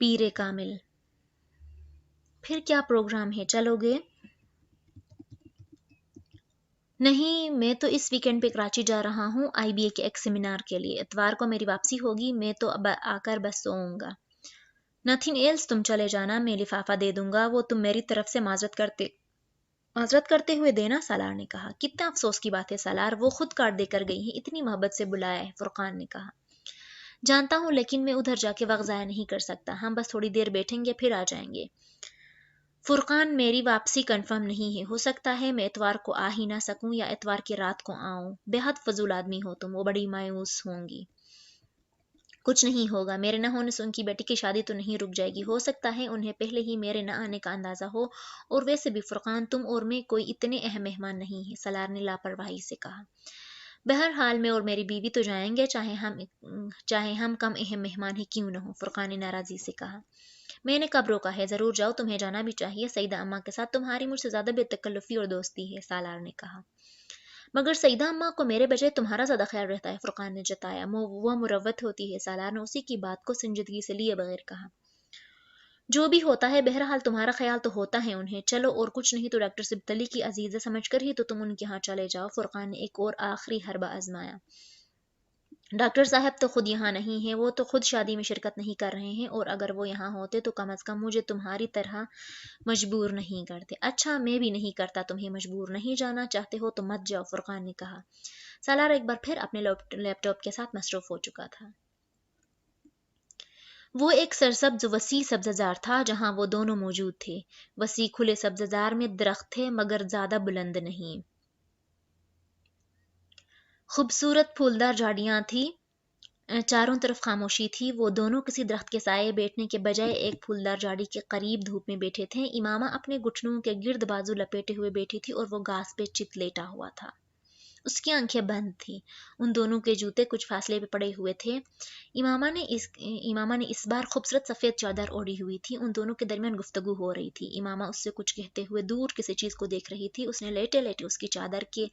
پیر کامل: پھر کیا پروگرام ہے، چلو گے؟ نہیں، میں تو اس ویکنڈ پہ کراچی جا رہا ہوں آئی بی اے کے ایک سیمینار کے لیے. اتوار کو میری واپسی ہوگی. میں تو اب آ کر بس سوؤں گا. نتھنگ ایلس، تم چلے جانا، میں لفافہ دے دوں گا، وہ تم میری طرف سے معذرت کرتے ہوئے دینا. سالار نے کہا. کتنا افسوس کی بات ہے سالار، وہ خود کارڈ دے کر گئی ہیں، اتنی محبت سے بلایا ہے. فرقان نے کہا. جانتا ہوں، لیکن میں ادھر جا کے وقت ضائع نہیں کر سکتا. ہم بس تھوڑی دیر بیٹھیں گے پھر آ جائیں گے. فرقان، میری واپسی کنفرم نہیں ہے. ہو سکتا ہے میں اتوار کو آ ہی نہ سکوں یا اتوار کی رات کو آؤں. بے حد فضول آدمی ہو تم. وہ بڑی مایوس ہوں گی. کچھ نہیں ہوگا، میرے نہ ہونے سے ان کی بیٹی کی شادی تو نہیں رک جائے گی. ہو سکتا ہے انہیں پہلے ہی میرے نہ آنے کا اندازہ ہو. اور ویسے بھی فرقان، تم اور میں کوئی اتنے اہم مہمان نہیں ہیں. سالار نے لاپرواہی سے کہا. بہرحال میں اور میری بیوی تو جائیں گے، چاہے ہم کم اہم مہمان ہی کیوں نہ ہوں. فرقان نے ناراضی سے کہا. میں نے کب روکا ہے، ضرور جاؤ، تمہیں جانا بھی چاہیے. سعیدہ اماں کے ساتھ تمہاری مجھ سے زیادہ بے تکلفی اور دوستی ہے. سالار نے کہا. مگر سعیدہ اماں کو میرے بجائے تمہارا زیادہ خیال رہتا ہے. فرقان نے جتایا. وہ مروت ہوتی ہے. سالار نے اسی کی بات کو سنجیدگی سے لیے بغیر کہا. جو بھی ہوتا ہے، بہرحال تمہارا خیال تو ہوتا ہے انہیں. چلو، اور کچھ نہیں تو ڈاکٹر سبتلی کی عزیزہ سمجھ کر ہی تو تم ان کے ہاں چلے جاؤ. فرقان نے ایک اور آخری حربہ آزمایا. ڈاکٹر صاحب تو خود یہاں نہیں ہیں، وہ تو خود شادی میں شرکت نہیں کر رہے ہیں، اور اگر وہ یہاں ہوتے تو کم از کم مجھے تمہاری طرح مجبور نہیں کرتے. اچھا، میں بھی نہیں کرتا تمہیں مجبور. نہیں جانا چاہتے ہو تو مت جاؤ. فرقان نے کہا. سالار ایک بار پھر اپنے لیپ ٹاپ کے ساتھ مصروف ہو چکا تھا. وہ ایک سرسبز وسیع سبززار تھا جہاں وہ دونوں موجود تھے. وسیع کھلے سبززار میں درخت تھے مگر زیادہ بلند نہیں. خوبصورت پھولدار جھاڑیاں تھی. چاروں طرف خاموشی تھی. وہ دونوں کسی درخت کے سائے بیٹھنے کے بجائے ایک پھولدار جھاڑی کے قریب دھوپ میں بیٹھے تھے. امامہ اپنے گھٹنوں کے گرد بازو لپیٹے ہوئے بیٹھی تھی اور وہ گھاس پہ چت لیٹا ہوا تھا. اس کی آنکھیں بند تھیں. ان دونوں کے جوتے کچھ فاصلے پہ پڑے ہوئے تھے. امامہ نے اس بار خوبصورت سفید چادر اوڑھی ہوئی تھی. ان دونوں کے درمیان گفتگو ہو رہی تھی. امامہ اس سے کچھ کہتے ہوئے دور کسی چیز کو دیکھ رہی تھی. اس نے لیٹے لیٹے اس کی چادر کے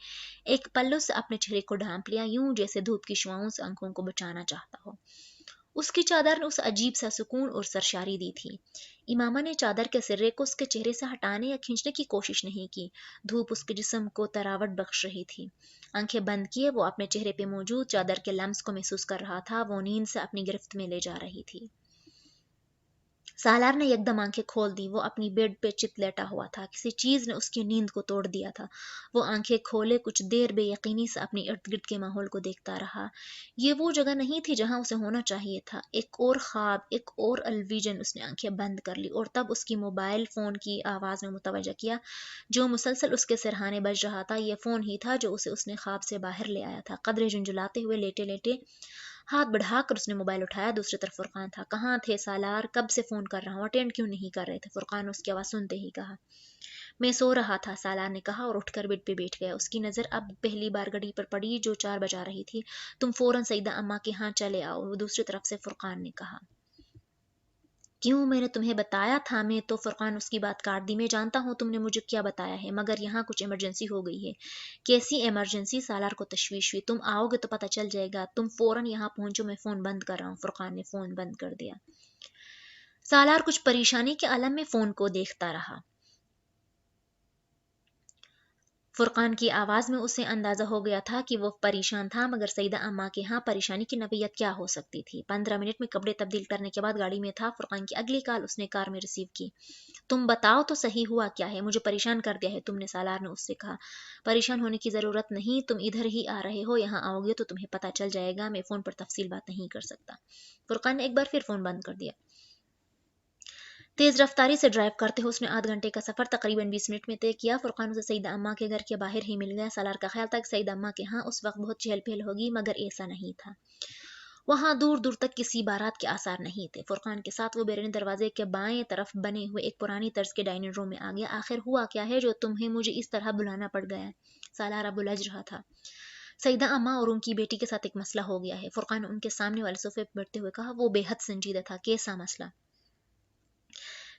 ایک پلو سے اپنے چہرے کو ڈھانپ لیا، یوں جیسے دھوپ کی شعاؤں سے آنکھوں کو بچانا چاہتا ہو. اس کی چادر نے اسے عجیب سا سکون اور سرشاری دی تھی. امامہ نے چادر کے سرے کو اس کے چہرے سے ہٹانے یا کھینچنے کی کوشش نہیں کی. دھوپ اس کے جسم کو تراوٹ بخش رہی تھی. آنکھیں بند کیے وہ اپنے چہرے پہ موجود چادر کے لمس کو محسوس کر رہا تھا. وہ نیند سے اپنی گرفت میں لے جا رہی تھی. سالار نے یکدم آنکھیں کھول دی. وہ اپنی بیڈ پہ چت لیٹا ہوا تھا. کسی چیز نے اس کی نیند کو توڑ دیا تھا. وہ آنکھیں کھولے کچھ دیر بے یقینی سے اپنے ارد گرد کے ماحول کو دیکھتا رہا. یہ وہ جگہ نہیں تھی جہاں اسے ہونا چاہیے تھا. ایک اور خواب، ایک اور الویژن. اس نے آنکھیں بند کر لی اور تب اس کی موبائل فون کی آواز میں متوجہ کیا جو مسلسل اس کے سرہانے بج رہا تھا. یہ فون ہی تھا جو اسے اس نے خواب سے باہر لے آیا تھا. قدرے جھنجھلاتے ہوئے لیٹے لیٹے ہاتھ بڑھا کر اس نے موبائل اٹھایا. دوسری طرف فرقان تھا. کہاں تھے سالار؟ کب سے فون کر رہا ہوں، اٹینڈ کیوں نہیں کر رہے تھے؟ فرقان نے اس کی آواز سنتے ہی کہا. میں سو رہا تھا، سالار نے کہا اور اٹھ کر بیڈ پہ بیٹھ گیا. اس کی نظر اب پہلی بار گھڑی پر پڑی جو 4 بجا رہی تھی. تم فوراً سعیدہ اماں کے ہاں چلے آؤ، وہ دوسری طرف سے فرقان نے کہا. کیوں؟ میں نے تمہیں بتایا تھا. میں تو فرقان اس کی بات کاٹ دی. میں جانتا ہوں تم نے مجھے کیا بتایا ہے، مگر یہاں کچھ ایمرجنسی ہو گئی ہے. کیسی ایمرجنسی؟ سالار کو تشویش ہوئی. تم آؤ گے تو پتہ چل جائے گا. تم فوراً یہاں پہنچو، میں فون بند کر رہا ہوں. فرقان نے فون بند کر دیا. سالار کچھ پریشانی کے عالم میں فون کو دیکھتا رہا. فرقان کی آواز میں اسے اندازہ ہو گیا تھا کہ وہ پریشان تھا، مگر سعیدہ اماں کے ہاں پریشانی کی نوعیت کیا ہو سکتی تھی؟ 15 منٹ میں کپڑے تبدیل کرنے کے بعد گاڑی میں تھا. فرقان کی اگلی کال اس نے کار میں ریسیو کی. تم بتاؤ تو صحیح ہوا کیا ہے؟ مجھے پریشان کر دیا ہے تم نے، سالار نے اس سے کہا. پریشان ہونے کی ضرورت نہیں، تم ادھر ہی آ رہے ہو. یہاں آؤ گے تو تمہیں پتہ چل جائے گا. میں فون پر تفصیل بات نہیں کر سکتا. فرقان نے ایک بار پھر فون بند کر دیا. تیز رفتاری سے ڈرائیو کرتے ہوئے اس نے آدھ گھنٹے کا سفر تقریباً 20 منٹ میں طے کیا. فرقان اسے سعیدہ اماں کے گھر کے باہر ہی مل گیا. سالار کا خیال تھا کہ سعیدہ اماں کے ہاں اس وقت بہت چہل پہل ہوگی، مگر ایسا نہیں تھا. وہاں دور دور تک کسی بارات کے آثار نہیں تھے. فرقان کے ساتھ وہ بیرونی دروازے کے بائیں طرف بنے ہوئے ایک پرانی طرز کے ڈائننگ روم میں آ گیا. آخر ہوا کیا ہے جو تمہیں مجھے اس طرح بلانا پڑ گیا؟ سالار اب الجھ رہا تھا. سعیدہ اماں اور ان کی بیٹی کے ساتھ ایک مسئلہ ہو گیا ہے. فرقان نے ان کے سامنے والے صوفے پر بیٹھتے ہوئے کہا. وہ بے حد سنجیدہ تھا. کیسا مسئلہ؟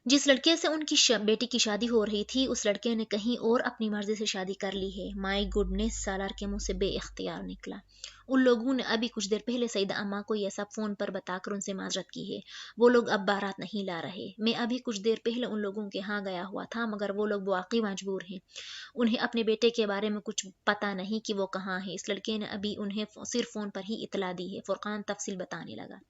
जिस लड़के से उनकी बेटी की शादी हो रही थी उस लड़के ने कहीं और अपनी मर्जी से शादी कर ली है। माय गुडनेस, सालार के मुंह से बेइख्तियार निकला। उन लोगों ने अभी कुछ देर पहले सईदा अम्मा को यह सब फोन पर बताकर उनसे माजरत की है। वो लोग अब बारात नहीं ला रहे। मैं अभी कुछ देर पहले उन लोगों के यहाँ गया हुआ था, मगर वो लोग वाकई मजबूर हैं। उन्हें अपने बेटे के बारे में कुछ पता नहीं कि वो कहाँ है। इस लड़के ने अभी उन्हें सिर्फ फोन पर ही इतला दी है। फुरकान तफसील बताने लगा।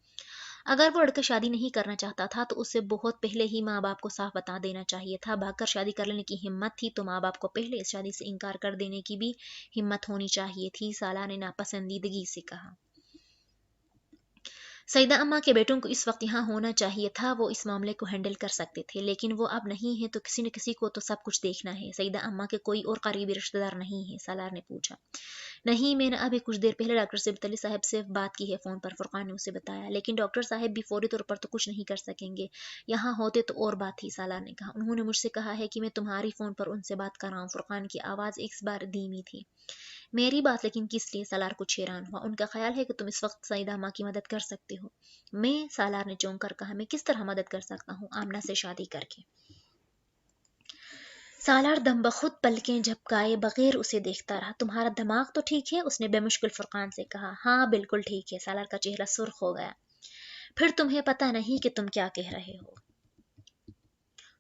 अगर वो लड़का शादी नहीं करना चाहता था तो उसे बहुत पहले ही माँ बाप को साफ बता देना चाहिए था। भागकर शादी कर लेने की हिम्मत थी तो माँ बाप को पहले इस शादी से इनकार कर देने की भी हिम्मत होनी चाहिए थी, साला ने नापसंदीदगी से कहा। सईदा अम्मा के बेटों को इस वक्त यहाँ होना चाहिए था, वो इस मामले को हैंडल कर सकते थे, लेकिन वो अब नहीं है तो किसी न किसी को तो सब कुछ देखना है। सईदा अम्मा के कोई और करीबी रिश्तेदार नहीं है? सालार ने पूछा। नहीं, मैंने अभी कुछ देर पहले डॉक्टर सिबत अली साहब से बात की है फ़ोन पर, फुरकान ने उसे बताया। लेकिन डॉक्टर साहब भी फौरी तौर पर तो कुछ नहीं कर सकेंगे। यहाँ होते तो और बात थी, सालार ने कहा। उन्होंने मुझसे कहा है कि मैं तुम्हारी फ़ोन पर उनसे बात कर रहा हूँ। फुरकान की आवाज़ इस बार धीमी थी। मेरी बात लेकिन किस लिए? सालार कुछ हैरान हुआ। उनका ख्याल है कि तुम इस वक्त सईदा अम्मा की मदद कर सकते हो। मैं? सालार ने चौंक कर कहा। मैं किस तरह मदद कर सकता हूँ? आमना से शादी करके। सालार दम बखुद पलकें झपकाए बगैर उसे देखता रहा। तुम्हारा दिमाग तो ठीक है? उसने बेमुश्किल फुरकान से कहा। हाँ बिल्कुल ठीक है। सालार का चेहरा सुर्ख हो गया। फिर तुम्हें पता नहीं कि तुम क्या कह रहे हो?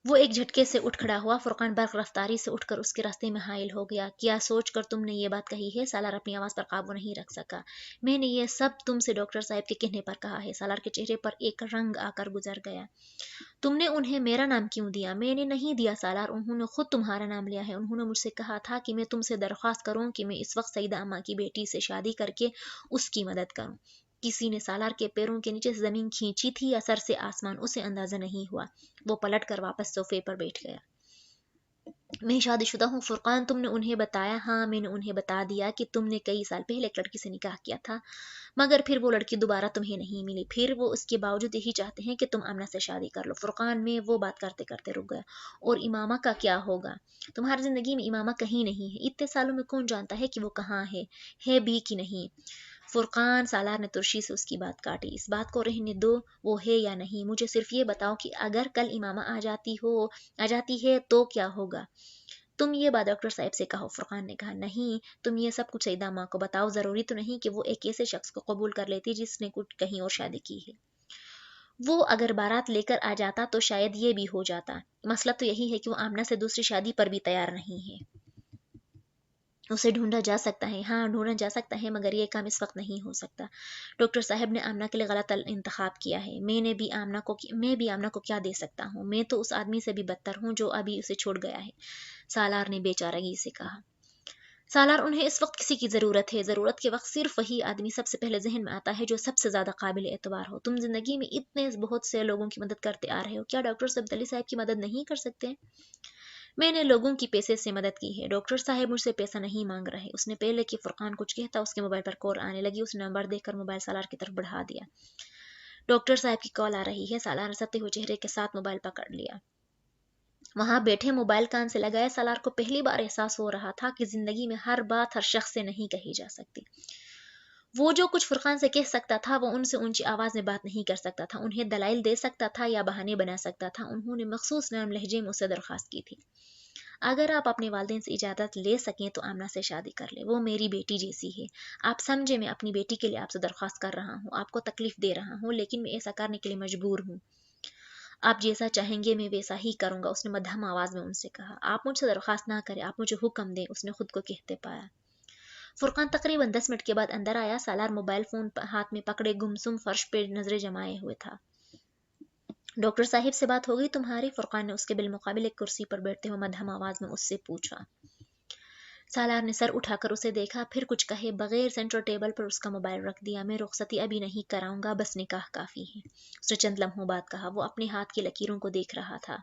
वो एक झटके से उठ खड़ा हुआ। फुरकान बर्क रफ्तारी से उठकर उसके रास्ते में हाइल हो गया। क्या सोच कर तुमने ये बात कही है? सालार अपनी आवाज पर काबू नहीं रख सका। मैंने ये सब तुमसे डॉक्टर साहब के कहने पर कहा है। सालार के चेहरे पर एक रंग आकर गुजर गया। तुमने उन्हें मेरा नाम क्यों दिया? मैंने नहीं दिया सालार, उन्होंने खुद तुम्हारा नाम लिया है। उन्होंने मुझसे कहा था कि मैं तुमसे दरख्वास्त करूं कि मैं इस वक्त सईदा अम्मा की बेटी से शादी करके उसकी मदद करूं। किसी ने सालार के पैरों के नीचे से जमीन खींची थी या सर से आसमान, उसे अंदाजा नहीं हुआ। वो पलट कर वापस सोफे पर बैठ गया। मैं शादीशुदा हूँ फुरकान, तुमने उन्हें बताया? हाँ, मैंने उन्हें बता दिया कि तुमने कई साल पहले एक लड़की से निकाह किया था, मगर फिर वो लड़की दोबारा तुम्हें नहीं मिली। फिर वो उसके बावजूद यही चाहते हैं कि तुम आमना से शादी कर लो। फुरकान में वो बात करते करते रुक गया। और इमामा का क्या होगा? तुम्हारी जिंदगी में इमामा कहीं नहीं है। इतने सालों में कौन जानता है कि वो कहाँ है भी कि नहीं? फुरकान, सालार ने तुर्शी से उसकी बात काटी। इस बात को रहने दो, वो है या नहीं। मुझे सिर्फ ये बताओ कि अगर कल इमामा आ जाती है तो क्या होगा? तुम ये बात डॉक्टर साहब से कहो। फुरकान ने कहा। नहीं, तुम ये सब कुछ सईदा माँ को बताओ। जरूरी तो नहीं कि वो एक ऐसे शख्स को कबूल कर लेती जिसने कुछ कहीं और शादी की है। वो अगर बारात लेकर आ जाता तो शायद ये भी हो जाता। मसला तो यही है कि वो आमना से दूसरी शादी पर भी तैयार नहीं है। उसे ढूंढा जा सकता है। हाँ, ढूंढा जा सकता है, मगर ये काम इस वक्त नहीं हो सकता। डॉक्टर साहब ने आमना के लिए गलत इंतखाब किया है। मैं भी आमना को क्या दे सकता हूँ? मैं तो उस आदमी से भी बदतर हूँ जो अभी उसे छोड़ गया है, सालार ने बेचारगी से कहा। सालार, उन्हें इस वक्त किसी की ज़रूरत है। ज़रूरत के वक्त सिर्फ वही आदमी सबसे पहले जहन में आता है जो सबसे ज़्यादा काबिल एतबार हो। तुम जिंदगी में इतने बहुत से लोगों की मदद करते आ रहे हो, क्या डॉक्टर सब्द अली साहब की मदद नहीं कर सकते? मैंने लोगों की पैसे से मदद की है। डॉक्टर साहब मुझसे पैसा नहीं मांग रहे। उसने पहले कि फुरकान कुछ कहता, उसके मोबाइल पर कॉल आने लगी। उसने नंबर देखकर मोबाइल सालार की तरफ बढ़ा दिया। डॉक्टर साहब की कॉल आ रही है। सालार ने सते हुए चेहरे के साथ मोबाइल पकड़ लिया। वहां बैठे मोबाइल कान से लगाए सालार को पहली बार एहसास हो रहा था कि जिंदगी में हर बात हर शख्स से नहीं कही जा सकती। वो जो कुछ फुरकान से कह सकता था वो उनसे ऊंची आवाज में बात नहीं कर सकता था। उन्हें दलाइल दे सकता था या बहाने बना सकता था। उन्होंने मखसूस नरम लहजे में उससे दरख्वास्त की थी। अगर आप अपने वालिदैन से इजाज़त ले सकें तो आमना से शादी कर ले। वो मेरी बेटी जैसी है। आप समझे, मैं अपनी बेटी के लिए आपसे दरख्वास्त कर रहा हूँ। आपको तकलीफ दे रहा हूँ, लेकिन मैं ऐसा करने के लिए मजबूर हूँ। आप जैसा चाहेंगे मैं वैसा ही करूंगा, उसने मध्यम आवाज में उनसे कहा। आप मुझसे दरख्वास्त ना करें, आप मुझे हुक्म दें, उसने खुद को कहते पाया। फुरकान तकरीबन 10 मिनट के बाद अंदर आया। सालार मोबाइल फोन हाथ में पकड़े गुमसुम फर्श पे नजरें जमाए हुए था। डॉक्टर साहिब से बात हो गई तुम्हारी? फुरकान ने उसके बिलमुकाबिल एक कुर्सी पर बैठते हुए मध्यम आवाज में उससे पूछा। सालार ने सर उठाकर उसे देखा, फिर कुछ कहे बगैर सेंटर टेबल पर उसका मोबाइल रख दिया। मैं रुखसती अभी नहीं कराऊंगा, बस निकाह काफी है, उसने चंद लम्हों बाद कहा। वो अपने हाथ की लकीरों को देख रहा था।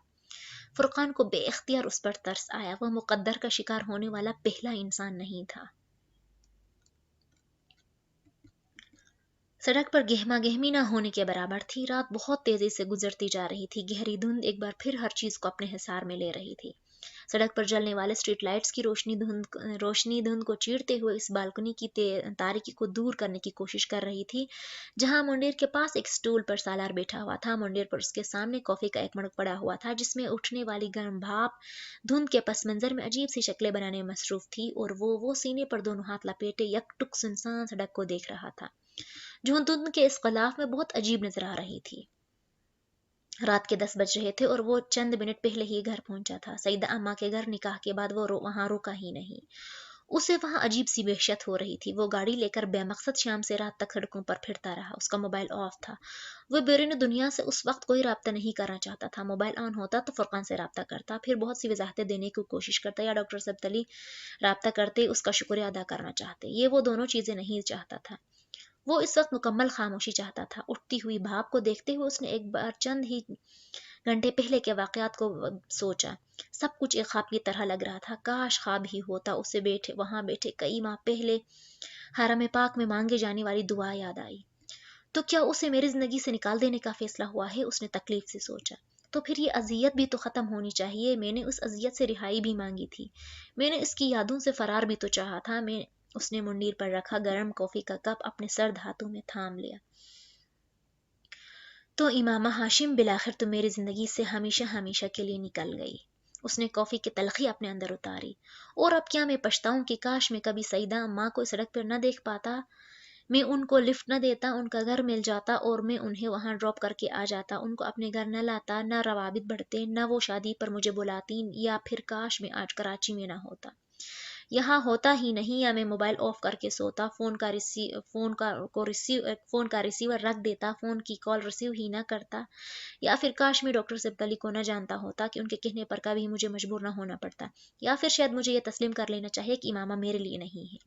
फुरकान को बेख्तियार उस पर तरस आया। वह मुकद्दर का शिकार होने वाला पहला इंसान नहीं था। सड़क पर गहमा गहमी न होने के बराबर थी। रात बहुत तेजी से गुजरती जा रही थी। गहरी धुंध एक बार फिर हर चीज को अपने हिसार में ले रही थी। सड़क पर जलने वाले स्ट्रीट लाइट्स की रोशनी धुंध को चीरते हुए इस बालकनी की तारीकी को दूर करने की कोशिश कर रही थी, जहां मुंडेर के पास एक स्टूल पर सालार बैठा हुआ था। मुंडेर पर उसके सामने कॉफी का एक मग पड़ा हुआ था, जिसमें उठने वाली गर्म भाप धुंध के पस मंजर में अजीब सी शक्लें बनाने में मसरूफ थी, और वो सीने पर दोनों हाथ लपेटे यकटुक सुनसान सड़क को देख रहा था, जो धुंध के इस गलाफ में बहुत अजीब नजर आ रही थी। रात के 10 बज रहे थे और वो चंद मिनट पहले ही घर पहुंचा था। सईदा अम्मा के घर निकाह के बाद वो वहां रुका ही नहीं। उसे वहां अजीब सी वहशत हो रही थी। वो गाड़ी लेकर बेमकसद शाम से रात तक सड़कों पर फिरता रहा। उसका मोबाइल ऑफ था। वो बैरून दुनिया से उस वक्त कोई राब्ता नहीं करना चाहता था। मोबाइल ऑन होता तो फुरकान से राब्ता करता, फिर बहुत सी वजाहतें देने की कोशिश करता, या डॉक्टर सबतली राब्ता करते उसका शुक्रिया अदा करना चाहते। ये वो दोनों चीजें नहीं चाहता था। वो इस वक्त मुकम्मल खामोशी चाहता था। उठती हुई भाप को देखते हुए उसने एक बार चंद ही घंटे पहले के वाकयात को सोचा। सब कुछ एक ख्वाब की तरह लग रहा था। काश ख्वाब ही होता। उसे वहां बैठे कई माह पहले हरम पाक में मांगे जाने वाली दुआ याद आई। तो क्या उसे मेरी जिंदगी से निकाल देने का फैसला हुआ है? उसने तकलीफ से सोचा। तो फिर ये अजियत भी तो खत्म होनी चाहिए। मैंने उस अजियत से रिहाई भी मांगी थी। मैंने इसकी यादों से फरार भी तो चाहा था। उसने मुंडीर पर रखा गर्म कॉफी का कप अपने सर्द हाथों में थाम लिया। तो इमामा हाशिम, बिलाखिर तो मेरी जिंदगी से हमेशा हमेशा के लिए निकल गई। उसने कॉफी की तलखी अपने अंदर उतारी। और अब क्या मैं पछताऊं कि काश मैं कभी सईदा अम्मा को सड़क पर न देख पाता। मैं उनको लिफ्ट न देता, उनका घर मिल जाता और मैं उन्हें वहां ड्रॉप करके आ जाता। उनको अपने घर न लाता, न रवाबित बढ़ते, न वो शादी पर मुझे बुलाती, या फिर काश मैं आज कराची में ना होता, यहाँ होता ही नहीं, या मैं मोबाइल ऑफ करके सोता, फोन का रिसीवर रख देता, फोन की कॉल रिसीव ही ना करता, या फिर काश मैं डॉक्टर सिब्बली को न जानता होता कि उनके कहने पर कभी मुझे मजबूर न होना पड़ता, या फिर शायद मुझे ये तस्लीम कर लेना चाहिए कि इमामा मेरे लिए नहीं है।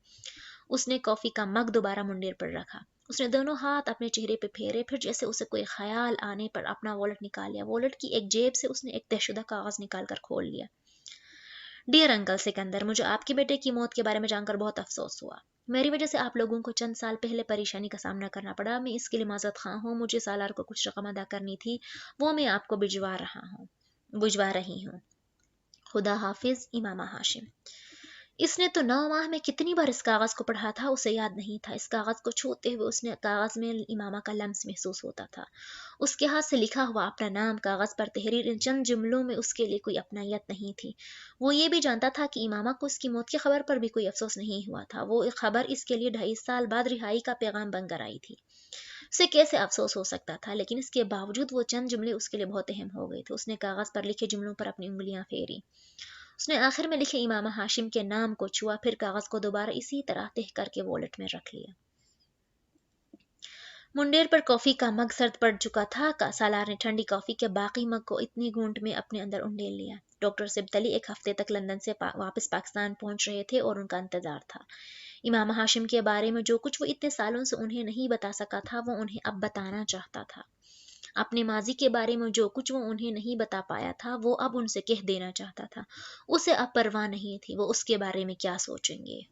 उसने कॉफी का मग दोबारा मुंडेर पर रखा। उसने दोनों हाथ अपने चेहरे पे फेरे, फिर जैसे उसे कोई ख्याल आने पर अपना वॉलेट निकाल लिया। वॉलेट की एक जेब से उसने एक तहशुदा कागज निकाल कर खोल लिया। डियर अंकल सिकंदर, मुझे आपके बेटे की मौत के बारे में जानकर बहुत अफसोस हुआ। मेरी वजह से आप लोगों को चंद साल पहले परेशानी का सामना करना पड़ा। मैं इसके लिए माजरत खां हूँ। मुझे सालार को कुछ रकम अदा करनी थी, वो मैं आपको भिजवा रही हूँ। खुदा हाफिज, इमामा हाशिम। इसने तो 9 माह में कितनी बार इस कागज को पढ़ा था, उसे याद नहीं था। इस कागज को छूते हुए उसने कागज में इमामा का लम्स महसूस होता था। उसके हाथ से लिखा हुआ अपना नाम कागज पर तहरीर, इन चंद जुमलों में उसके लिए कोई अपनायत नहीं थी। वो ये भी जानता था कि इमामा को उसकी मौत की खबर पर भी कोई अफसोस नहीं हुआ था। वो एक खबर इसके लिए 2.5 साल बाद रिहाई का पैगाम बनकर आई थी। उसे कैसे अफसोस हो सकता था? लेकिन इसके बावजूद वो चंद जुमले उसके लिए बहुत अहम हो गए थे। उसने कागज पर लिखे जुमलों पर अपनी उंगलियां फेरी। उसने आखिर में लिखे इमामा हाशिम के नाम को छुआ, फिर कागज को दोबारा इसी तरह तह करके वॉलेट में रख लिया। मुंडेर पर कॉफी का मग सर्द पड़ चुका था। सालार ने ठंडी कॉफी के बाकी मग को इतनी घूंट में अपने अंदर उंडेल लिया। डॉक्टर सिबतली एक हफ्ते तक लंदन से वापस पाकिस्तान पहुंच रहे थे और उनका इंतजार था। इमामा हाशिम के बारे में जो कुछ वो इतने सालों से उन्हें नहीं बता सका था, वो उन्हें अब बताना चाहता था। अपने माजी के बारे में जो कुछ वो उन्हें नहीं बता पाया था, वो अब उनसे कह देना चाहता था। उसे अब परवाह नहीं थी वो उसके बारे में क्या सोचेंगे।